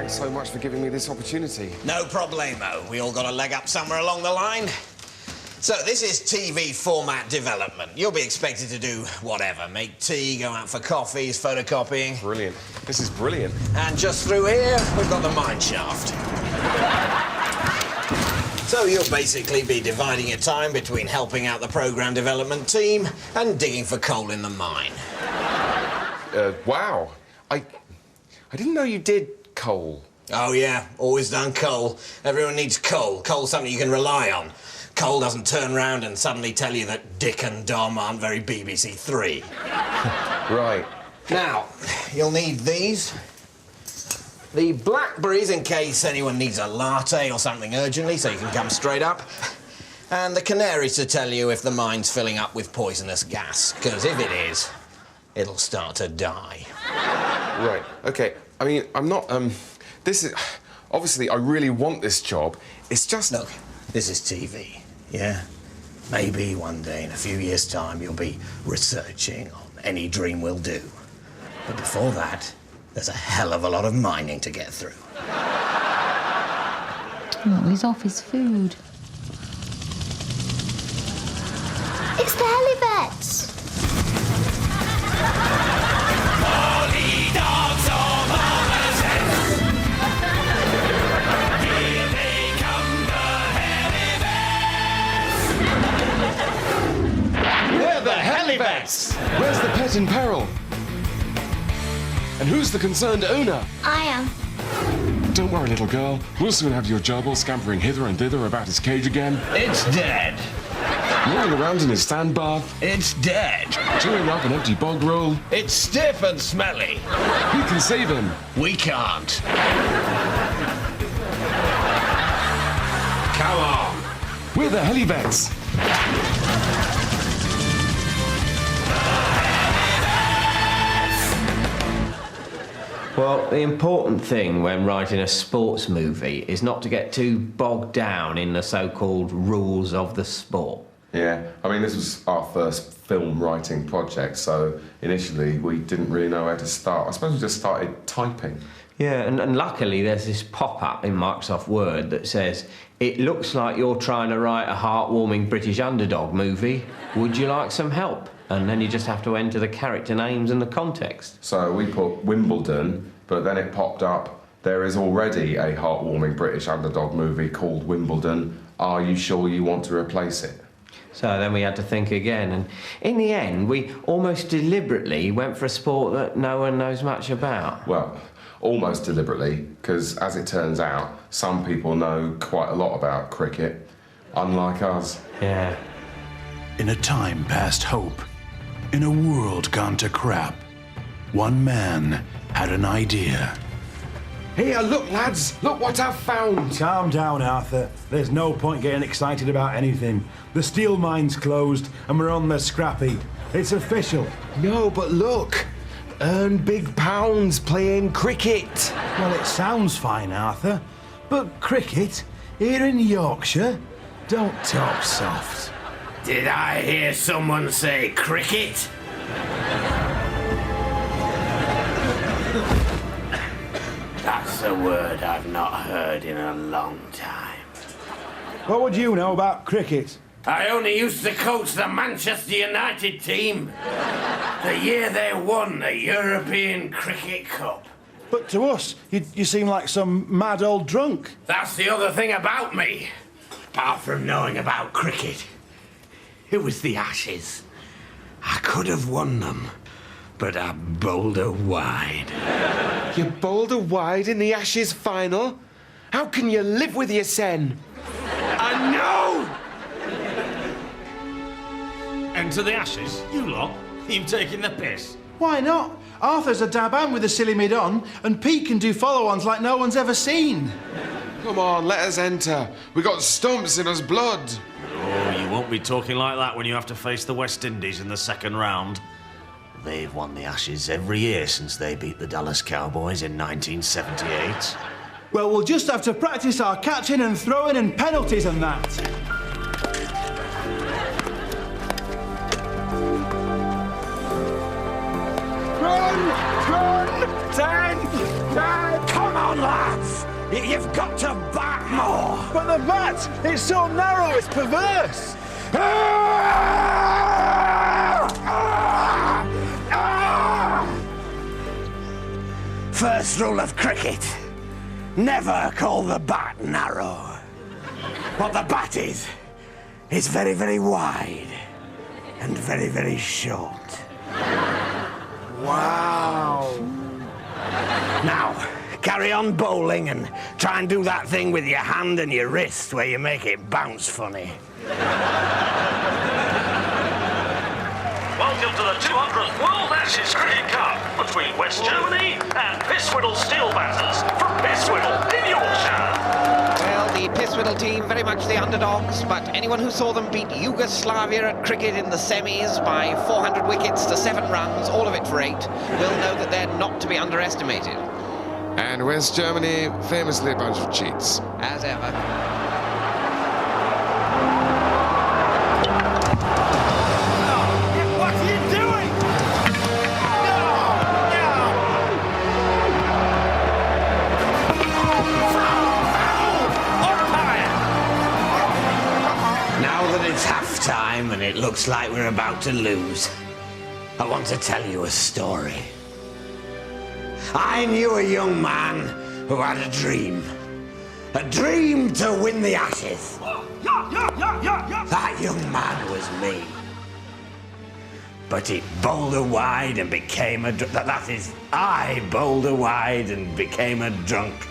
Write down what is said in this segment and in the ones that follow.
Thanks so much for giving me this opportunity. No problemo. We all got a leg up somewhere along the line. So, this is TV format development. You'll be expected to do whatever. Make tea, go out for coffees, photocopying. Brilliant. This is brilliant. And just through here, we've got the mine shaft. So you'll basically be dividing your time between helping out the programme development team and digging for coal in the mine. Wow. I didn't know you did coal. Oh, yeah. Always done coal. Everyone needs coal. Coal's something you can rely on. Coal doesn't turn round and suddenly tell you that Dick and Dom aren't very BBC Three. Right. Now, you'll need these. The blackberries in case anyone needs a latte or something urgently so you can come straight up. And the canaries to tell you if the mine's filling up with poisonous gas. Because if it is, it'll start to die. Right. OK. I mean, I'm not, this is... Obviously, I really want this job. It's just... Look, this is TV. Yeah? Maybe one day, in a few years' time, you'll be researching on any dream will do. But before that, there's a hell of a lot of mining to get through. Oh, he's off his food. It's the Helivets! Molly dogs or mama's heads. Here they come, the Helivets. We're the Helivets! Where's the pet in peril? And who's the concerned owner? I am. Don't worry, little girl. We'll soon have your gerbil scampering hither and thither about his cage again. It's dead. Rolling around in his sand bath. It's dead. Chewing up an empty bog roll. It's stiff and smelly. We can save him. We can't. Come on. We're the Helivets. Well, the important thing when writing a sports movie is not to get too bogged down in the so-called rules of the sport. Yeah, I mean, this was our first film writing project, so initially we didn't really know where to start. I suppose we just started typing. Yeah, and luckily there's this pop-up in Microsoft Word that says, "It looks like you're trying to write a heartwarming British underdog movie. Would you like some help?" And then you just have to enter the character names and the context. So we put Wimbledon, but then it popped up, there is already a heartwarming British underdog movie called Wimbledon. Are you sure you want to replace it? So then we had to think again, and in the end, we almost deliberately went for a sport that no one knows much about. Well, almost deliberately, because as it turns out, some people know quite a lot about cricket, unlike us. Yeah. In a time past hope, in a world gone to crap, one man had an idea. Here, look, lads, look what I've found. Calm down, Arthur. There's no point getting excited about anything. The steel mine's closed and we're on the scrappy. It's official. No, but look. Earn big pounds playing cricket. Well, it sounds fine, Arthur. But cricket, here in Yorkshire, don't talk soft. Did I hear someone say cricket? That's a word I've not heard in a long time. What would you know about cricket? I only used to coach the Manchester United team. The year they won the European Cricket Cup. But to us, you seem like some mad old drunk. That's the other thing about me. Apart from knowing about cricket, it was the Ashes. I could have won them, but I bowled her wide. You bowled her wide in the Ashes final? How can you live with your sen? I know! Enter the Ashes? You lot? You've taken the piss. Why not? Arthur's a dab-am with a silly mid-on, and Pete can do follow-ons like no one's ever seen. Come on, let us enter. We got stumps in us blood. Oh, you won't be talking like that when you have to face the West Indies in the second round. They've won the Ashes every year since they beat the Dallas Cowboys in 1978. Well, we'll just have to practice our catching and throwing and penalties and that. Run! Come on, lads! You've got to bat more! But the bat, it's so narrow, it's perverse. First rule of cricket, never call the bat narrow. What the bat is very, very wide and very, very short. Wow. Now, carry on bowling and try and do that thing with your hand and your wrist where you make it bounce funny. Welcome to the 200th World Ashes Cricket Cup between West Germany and Pisswhiddle Steel Batters from Pisswhiddle in Yorkshire. Well, the Pisswhiddle team very much the underdogs, but anyone who saw them beat Yugoslavia at cricket in the semis by 400 wickets to 7 runs, all of it for 8, will know that they're not to be underestimated. And West Germany, famously a bunch of cheats. As ever. What are you doing? Now that it's half-time and it looks like we're about to lose, I want to tell you a story. I knew a young man who had a dream to win the Ashes. That young man was me. But he bowled a wide and became a that is, I bowled a wide and became a drunk.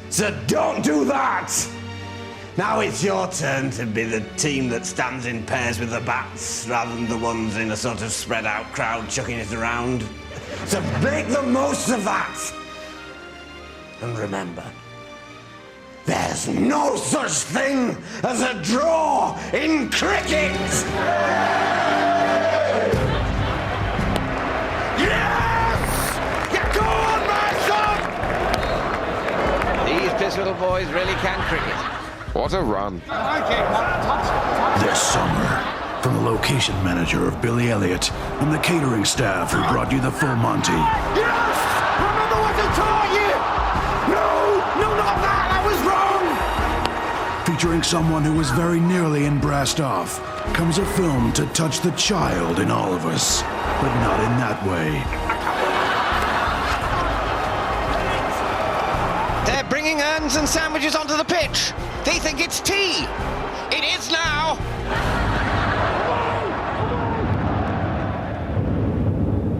So don't do that! Now it's your turn to be the team that stands in pairs with the bats rather than the ones in a sort of spread out crowd chucking it around. So make the most of that! And remember, there's no such thing as a draw in cricket! Yes! Yeah, go on, my son! These Pisswhiddle boys really can cricket. What a run. This summer, from the location manager of Billy Elliot and the catering staff who brought you the full Monty. Yes! Remember what I taught you! No, not that! I was wrong! Featuring someone who was very nearly in Brassed Off, comes a film to touch the child in all of us, but not in that way. They're bringing urns and sandwiches onto the pitch. They think it's tea. It is now.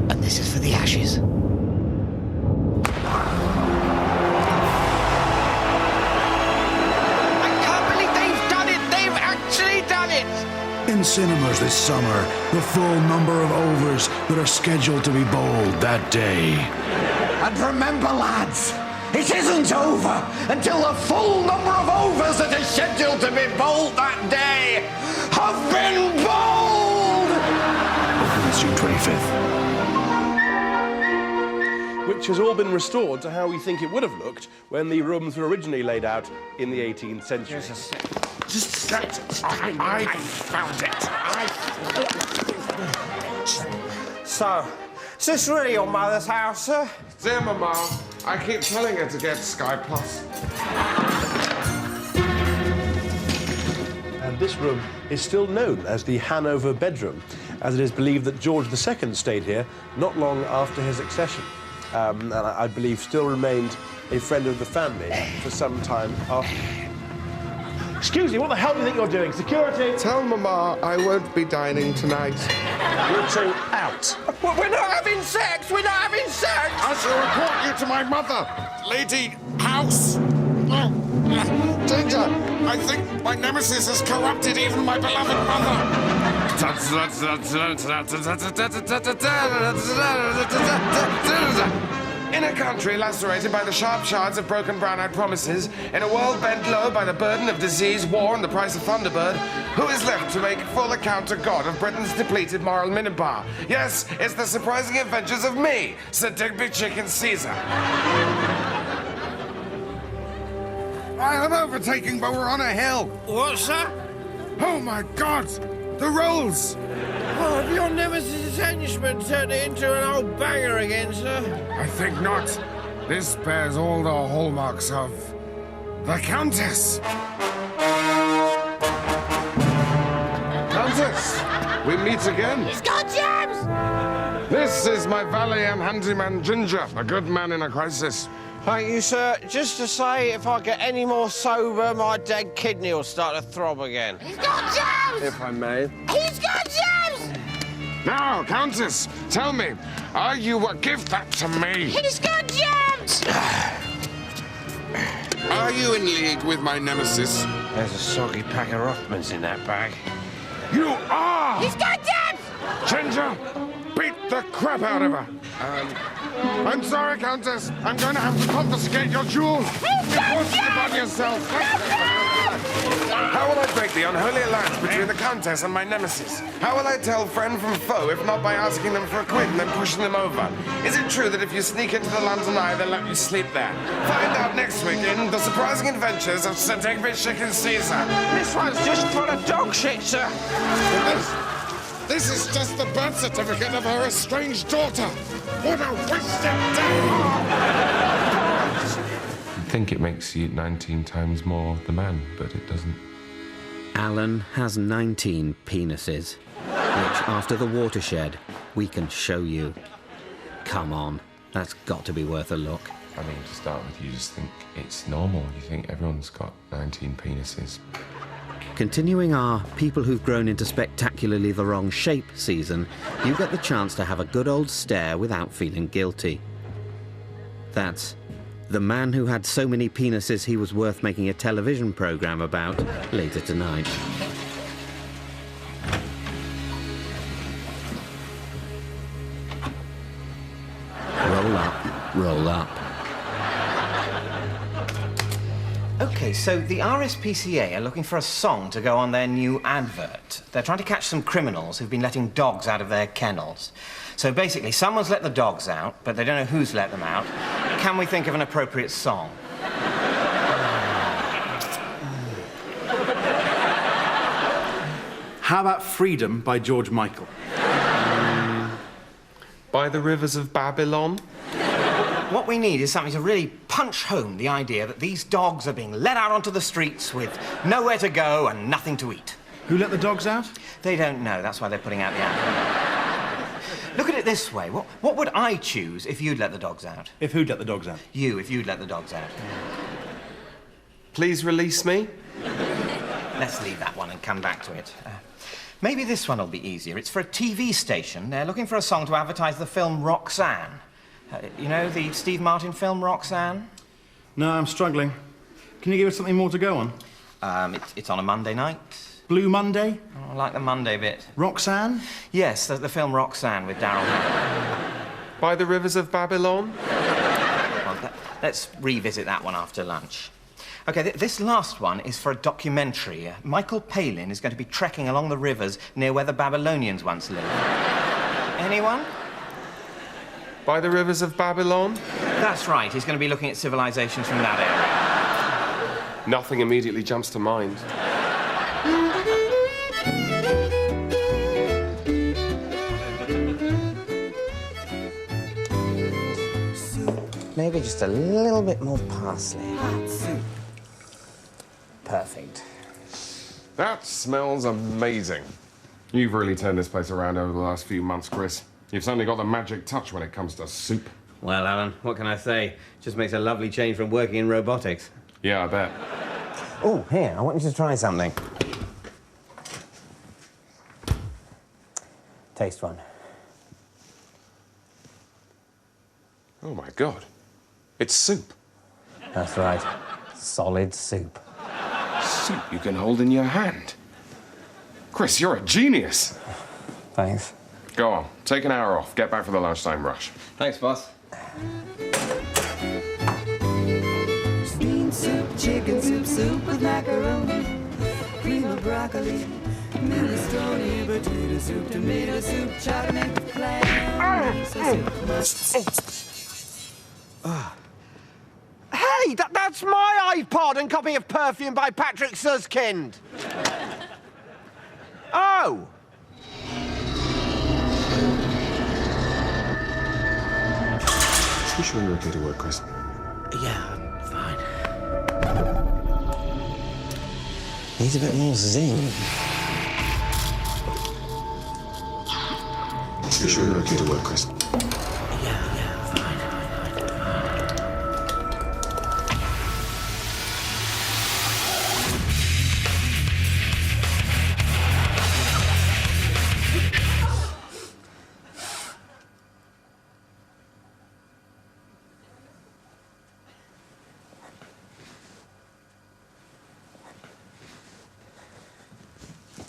And this is for the Ashes. I can't believe they've done it. They've actually done it. In cinemas this summer, the full number of overs that are scheduled to be bowled that day. And remember, lads, it isn't over until the full number of overs that are scheduled to be bowled that day have been bowled! Opens June 25th. Which has all been restored to how we think it would have looked when the rooms were originally laid out in the 18th century. Just I found it. So, is this really your mother's house, sir? Dear Mama, I keep telling her to get Sky Plus. And this room is still known as the Hanover bedroom, as it is believed that George II stayed here not long after his accession. And I believe still remained a friend of the family for some time after. Excuse me, what the hell do you think you're doing? Security! Tell Mama I won't be dining tonight. You two out. We're not having sex! We're not having sex! I shall report you to my mother. Lady House. Danger! I think my nemesis has corrupted even my beloved mother. In a country lacerated by the sharp shards of broken brown-eyed promises, in a world bent low by the burden of disease, war, and the price of Thunderbird, who is left to make full account to God of Britain's depleted moral minibar? Yes, it's the surprising adventures of me, Sir Digby Chicken Caesar. I am overtaking, but we're on a hill. What's that? Oh my God! The rolls! Oh, have you never Mr. Detachment turned it into an old banger again, sir? I think not. This bears all the hallmarks of the Countess. Countess, we meet again. He's got jams! This is my valet and handyman Ginger, a good man in a crisis. Thank you, sir. Just to say, if I get any more sober, my dead kidney will start to throb again. He's got jams! If I may. He's got jams! Now, Countess, tell me, are you... give that to me. He's got jams! Are you in league with my nemesis? There's a soggy pack of Rothmans in that bag. You are! He's got jams! Ginger, beat the crap out of her. I'm sorry, Countess. I'm going to have to confiscate your jewels. You forced it upon yourself. How will I break the unholy alliance between the Countess and my nemesis? How will I tell friend from foe if not by asking them for a quid and then pushing them over? Is it true that if you sneak into the London Eye, they'll let you sleep there? Find out next week in The Surprising Adventures of Sir Digby Chicken Caesar. This one's just full of dog shit, sir. This is just the birth certificate of her estranged daughter. What a wasted day! I think it makes you 19 times more the man, but it doesn't. Alan has 19 penises, which, after the watershed, we can show you. Come on, that's got to be worth a look. I mean, to start with, you just think it's normal. You think everyone's got 19 penises. Continuing our People Who've Grown into Spectacularly the Wrong Shape season, you get the chance to have a good old stare without feeling guilty. That's The Man Who Had So Many Penises He Was Worth Making a Television Programme About later tonight. Roll up, roll up. OK, so the RSPCA are looking for a song to go on their new advert. They're trying to catch some criminals who've been letting dogs out of their kennels. So basically, someone's let the dogs out, but they don't know who's let them out. Can we think of an appropriate song? How about Freedom by George Michael? By the Rivers of Babylon? What we need is something to really punch home the idea that these dogs are being let out onto the streets with nowhere to go and nothing to eat. Who let the dogs out? They don't know. That's why they're putting out the advert. Look at it this way. What would I choose if you'd let the dogs out? If who'd let the dogs out? You, if you'd let the dogs out. Please release me. Let's leave that one and come back to it. Maybe this one will be easier. It's for a TV station. They're looking for a song to advertise the film Roxanne. You know, the Steve Martin film, Roxanne? No, I'm struggling. Can you give us something more to go on? It's on a Monday night. Blue Monday? Oh, I like the Monday bit. Roxanne? Yes, the film Roxanne with Daryl Hannah. By the Rivers of Babylon? Well, let's revisit that one after lunch. OK, this last one is for a documentary. Michael Palin is going to be trekking along the rivers near where the Babylonians once lived. Anyone? By the Rivers of Babylon? That's right. He's going to be looking at civilizations from that area. Nothing immediately jumps to mind. Maybe just a little bit more parsley. Perfect. That smells amazing. You've really turned this place around over the last few months, Chris. You've certainly got the magic touch when it comes to soup. Well, Alan, what can I say? Just makes a lovely change from working in robotics. Yeah, I bet. Oh, here, I want you to try something. Taste one. Oh, my God. It's soup. That's right. Solid soup. Soup you can hold in your hand. Chris, you're a genius. Thanks. Go on, take an hour off. Get back for the lunchtime rush. Thanks, boss. Bean soup, chicken soup, soup with macaroni, cream of broccoli, minestrone, potato soup, tomato soup, chutney with clams. Hey, that's my iPod and copy of Perfume by Patrick Suskind. Oh! You sure you're okay to work, Chris? Yeah, I'm fine. Needs a bit more zing. You sure you're okay to work, Chris?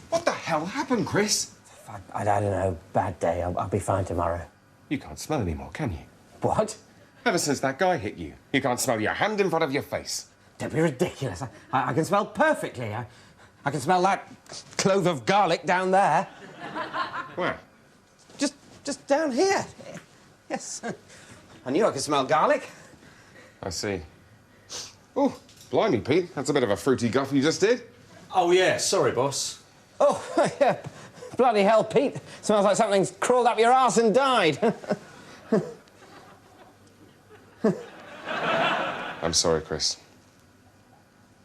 What the hell happened, Chris? I don't know. Bad day. I'll be fine tomorrow. You can't smell anymore, can you? What? Ever since that guy hit you, you can't smell your hand in front of your face. Don't be ridiculous. I can smell perfectly. I can smell that clove of garlic down there. Where? Just down here. Yes. I knew I could smell garlic. I see. Oh, blimey, Pete. That's a bit of a fruity guff you just did. Oh, yeah. Sorry, boss. Oh, yeah. Bloody hell, Pete. Smells like something's crawled up your arse and died. I'm sorry, Chris.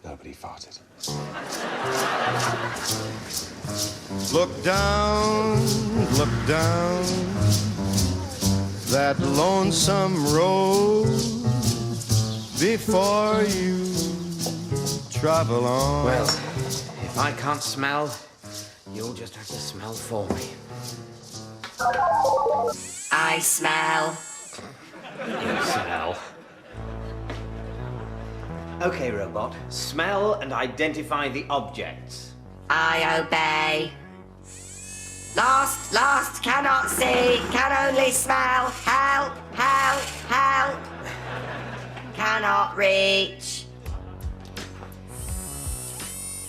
Nobody farted. Look down that lonesome road before you travel on. Well, if I can't smell, you'll just have to smell for me. I smell. You smell. OK, robot. Smell and identify the objects. I obey. Lost, cannot see, can only smell. Help, help, help. Cannot reach.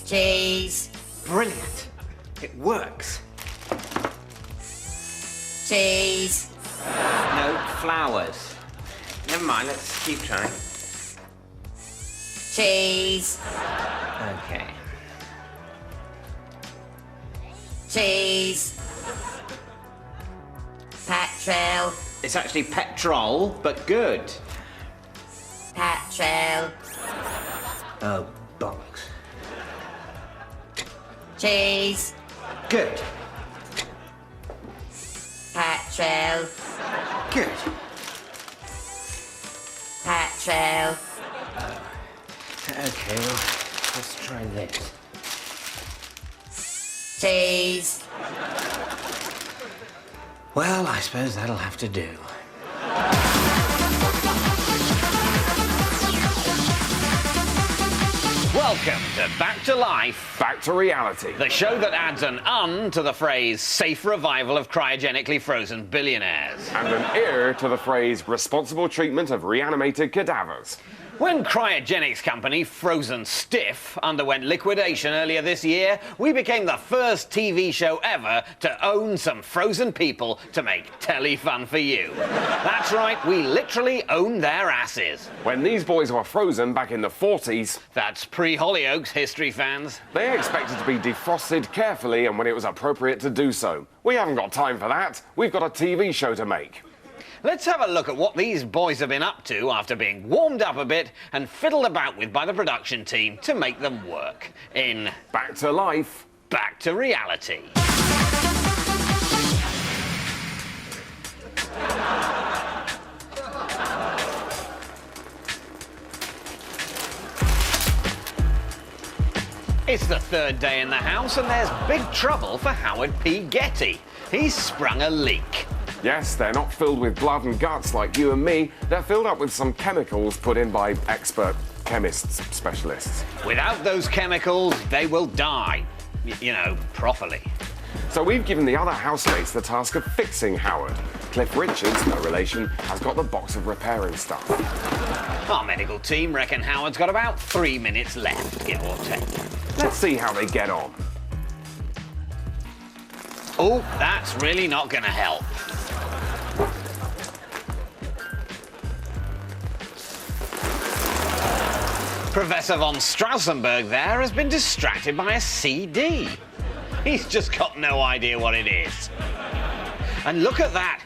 Cheese. Brilliant. It works. Cheese. No, flowers. Never mind, let's keep trying. Cheese. OK. Cheese. Petrol. It's actually petrol, but good. Petrol. Oh, bollocks. Cheese. Good. Petrol. Good. Petrol. OK, well, let's try this. Cheese. Well, I suppose that'll have to do. Welcome to Back to Life, Back to Reality, the show that adds an "un" to the phrase safe revival of cryogenically frozen billionaires. And an ear to the phrase responsible treatment of reanimated cadavers. When cryogenics company Frozen Stiff underwent liquidation earlier this year, we became the first TV show ever to own some frozen people to make telly fun for you. That's right, we literally own their asses. When these boys were frozen back in the 40s... That's pre-Hollyoaks, history fans. They expected to be defrosted carefully and when it was appropriate to do so. We haven't got time for that. We've got a TV show to make. Let's have a look at what these boys have been up to after being warmed up a bit and fiddled about with by the production team to make them work. In Back to Life, Back to Reality. It's the third day in the house and there's big trouble for Howard P. Getty. He's sprung a leak. Yes, they're not filled with blood and guts like you and me. They're filled up with some chemicals put in by expert chemists, specialists. Without those chemicals, they will die. You know, properly. So we've given the other housemates the task of fixing Howard. Cliff Richards, no relation, has got the box of repairing stuff. Our medical team reckon Howard's got about 3 minutes left, give or take. Let's see how they get on. Oh, that's really not going to help. Professor von Strausenberg there has been distracted by a CD. He's just got no idea what it is. And look at that.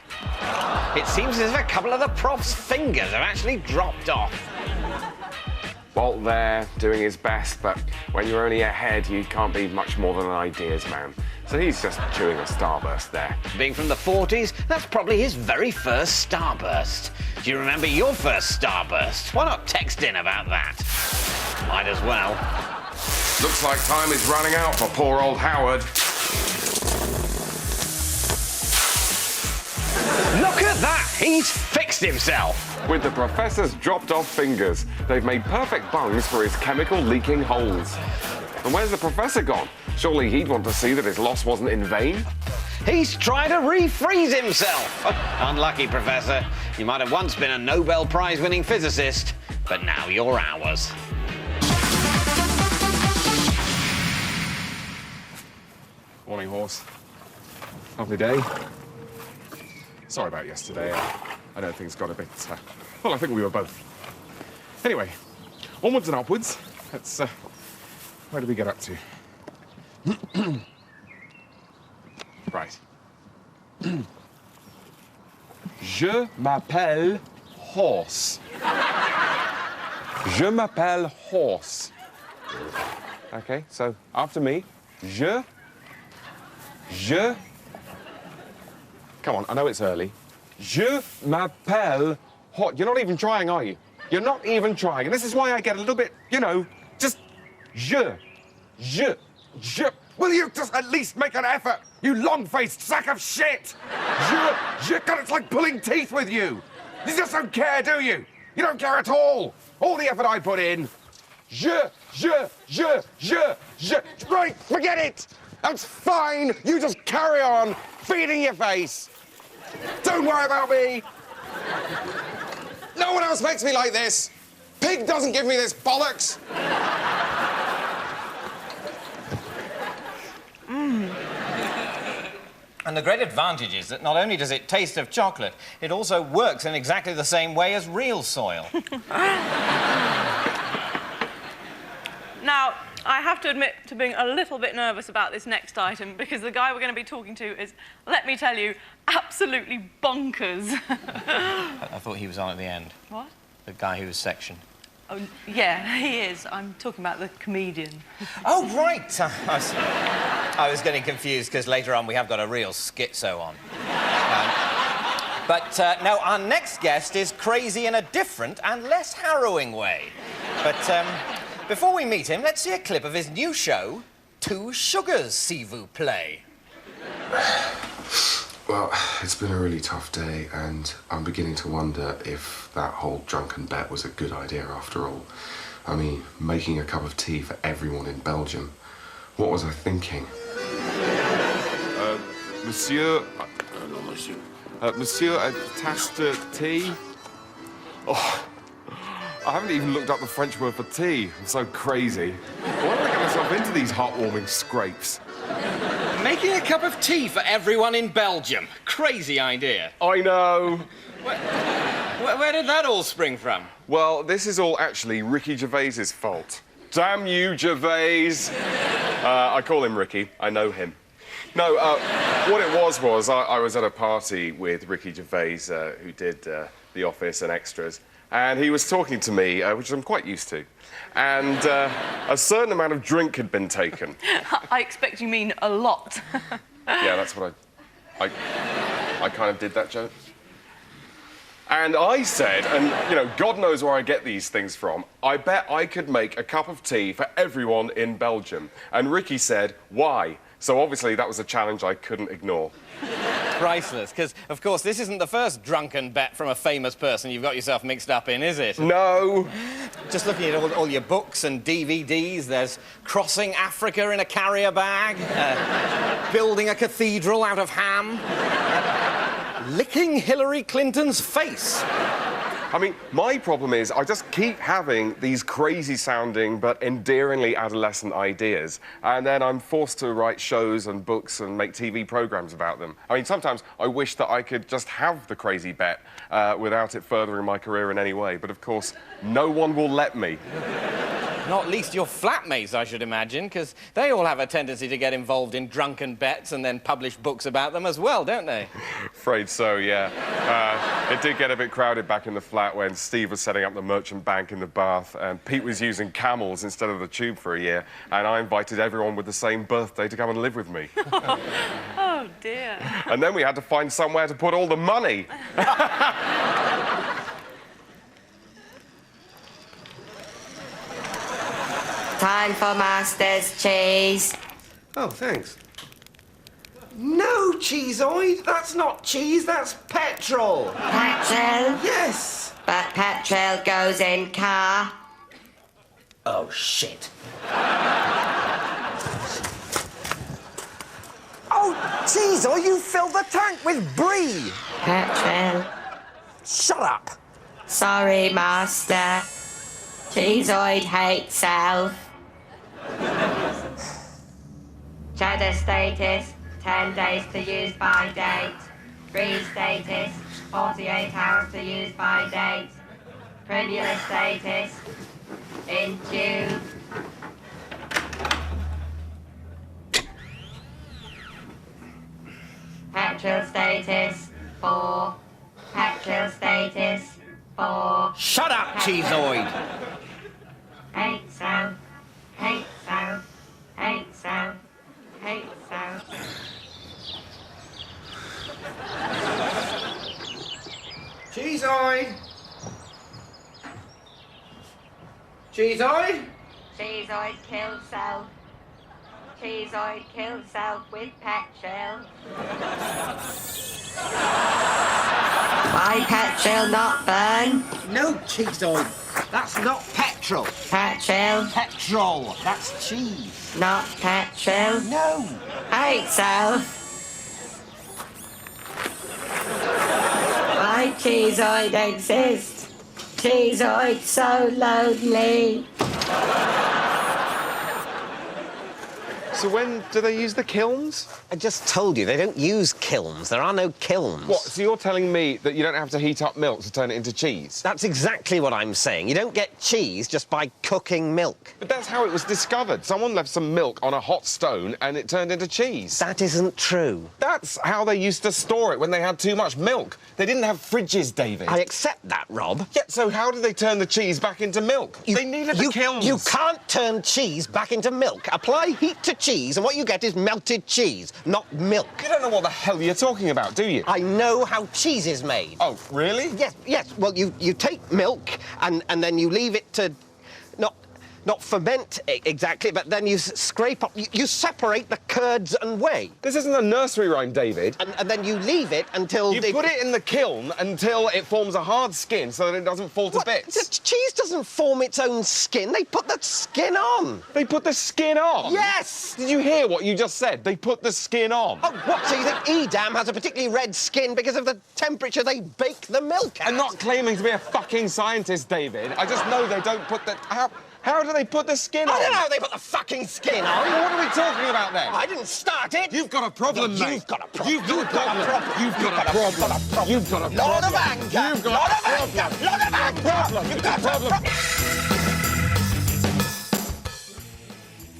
It seems as if a couple of the prof's fingers have actually dropped off. Walt there, doing his best, but when you're only a head, you can't be much more than an ideas man. So he's just chewing a starburst there. Being from the 40s, that's probably his very first starburst. Do you remember your first starburst? Why not text in about that? Might as well. Looks like time is running out for poor old Howard. Look at that! He's fixed himself! With the professor's dropped-off fingers, they've made perfect bungs for his chemical-leaking holes. And where's the professor gone? Surely he'd want to see that his loss wasn't in vain? He's trying to refreeze himself! Unlucky, Professor. You might have once been a Nobel Prize-winning physicist, but now you're ours. Morning, horse. Lovely day. Sorry about yesterday. I know things got a bit... well, I think we were both. Anyway, onwards and upwards. Let's... where did we get up to? Right. Je m'appelle Horse. Je m'appelle Horse. Okay, so after me. Je... Come on, I know it's early. Je m'appelle Horse. You're not even trying, are you? You're not even trying. And this is why I get a little bit, you know, just... Je. Will you just at least make an effort, you long-faced sack of shit? God, it's like pulling teeth with you. You just don't care, do you? You don't care at all. All the effort I put in. Right, forget it. That's fine. You just carry on feeding your face. Don't worry about me. No one else makes me like this. Pig doesn't give me this bollocks. And the great advantage is that not only does it taste of chocolate, it also works in exactly the same way as real soil. Now, I have to admit to being a little bit nervous about this next item because the guy we're going to be talking to is, let me tell you, absolutely bonkers. I thought he was on at the end. What? The guy who was sectioned. Oh, yeah, he is. I'm talking about the comedian. Oh, right. I was getting confused because later on we have got a real schizo on. But no, our next guest is crazy in a different and less harrowing way. But before we meet him, let's see a clip of his new show, Two Sugars, s'il vous plaît. Well, it's been a really tough day, and I'm beginning to wonder if that whole drunken bet was a good idea after all. I mean, making a cup of tea for everyone in Belgium. What was I thinking? Monsieur... no, monsieur. Monsieur, a tasse de tea? Oh, I haven't even looked up the French word for tea. I'm so crazy. Why did I get myself into these heartwarming scrapes? Making a cup of tea for everyone in Belgium. Crazy idea. I know. Where did that all spring from? Well, this is all actually Ricky Gervais's fault. Damn you, Gervais. I call him Ricky. I know him. No, what it was I was at a party with Ricky Gervais, who did The Office and Extras, and he was talking to me, which I'm quite used to. And a certain amount of drink had been taken. I expect you mean a lot. Yeah, that's what I kind of did that joke. And I said, and, you know, God knows where I get these things from, I bet I could make a cup of tea for everyone in Belgium. And Ricky said, why? So obviously that was a challenge I couldn't ignore. Priceless, because, of course, this isn't the first drunken bet from a famous person you've got yourself mixed up in, is it? No. Just looking at all your books and DVDs, there's Crossing Africa in a Carrier Bag, Building a Cathedral out of ham, Licking Hillary Clinton's Face. I mean, my problem is I just keep having these crazy-sounding but endearingly adolescent ideas, and then I'm forced to write shows and books and make TV programmes about them. I mean, sometimes I wish that I could just have the crazy bet without it furthering my career in any way, but of course, no one will let me. Not least your flatmates, I should imagine, because they all have a tendency to get involved in drunken bets and then publish books about them as well, don't they? Afraid so, yeah. It did get a bit crowded back in the flat when Steve was setting up the merchant bank in the Bath and Pete was using camels instead of the tube for a year, and I invited everyone with the same birthday to come and live with me. Oh, dear. And then we had to find somewhere to put all the money. Time for Master's cheese. Oh, thanks. No, Cheeseoid, that's not cheese, that's petrol. Petrol? Yes. But petrol goes in car. Oh, shit. Oh, Cheeseoid, you filled the tank with brie. Petrol. Shut up. Sorry, Master. Cheeseoid hates self. Cheddar status, 10 days to use by date. Brie status, 48 hours to use by date. Premier status, in tube. Petrol status, 4. Petrol status, 4. Shut up, Cheeseoid. Hate self, hate self, hate self, hate self. Cheeseoid. Cheeseoid? Cheeseoid kills self. Cheeseoid kills self with petrol. Why petrol not burn? No, Cheeseoid. That's not petrol. Petrol? Petrol. That's cheese. Not petrol? No. Hate self. Why Cheeseoid exist? Cheeseoid so lonely. So when do they use the kilns? I just told you, they don't use kilns. There are no kilns. What, so you're telling me that you don't have to heat up milk to turn it into cheese? That's exactly what I'm saying. You don't get cheese just by cooking milk. But that's how it was discovered. Someone left some milk on a hot stone and it turned into cheese. That isn't true. That's how they used to store it when they had too much milk. They didn't have fridges, David. I accept that, Rob. Yeah, so how did they turn the cheese back into milk? They needed the kilns. You can't turn cheese back into milk. Apply heat to cheese and what you get is melted cheese, not milk. You don't know what the hell you're talking about, do you? I know how cheese is made. Oh, really? Yes. Well, you take milk and then you leave it to not ferment exactly, but then you scrape up, you separate the curds and whey. This isn't a nursery rhyme, David. And then you leave it until... You put it in the kiln until it forms a hard skin so that it doesn't fall to bits. Cheese doesn't form its own skin. They put the skin on. They put the skin on? Yes! Did you hear what you just said? They put the skin on. Oh, what? So you think Edam has a particularly red skin because of the temperature they bake the milk at? I'm not claiming to be a fucking scientist, David. I just know they don't put the... How do they put the skin on? I don't know how they put the fucking skin on. Well, what are we talking about then? I didn't start it. You've got a problem, mate. You've got a problem. You've got a problem. You've got a problem. You've got a problem. Lot of anger. You've got a problem. Lot of anger. You've got a problem.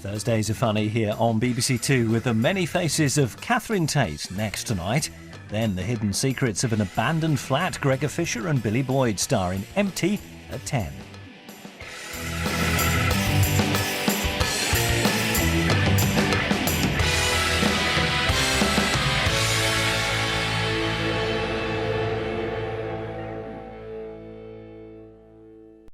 Thursdays are funny here on BBC Two with the many faces of Catherine Tate next tonight. Then the hidden secrets of an abandoned flat, Gregor Fisher and Billy Boyd starring Empty at 10.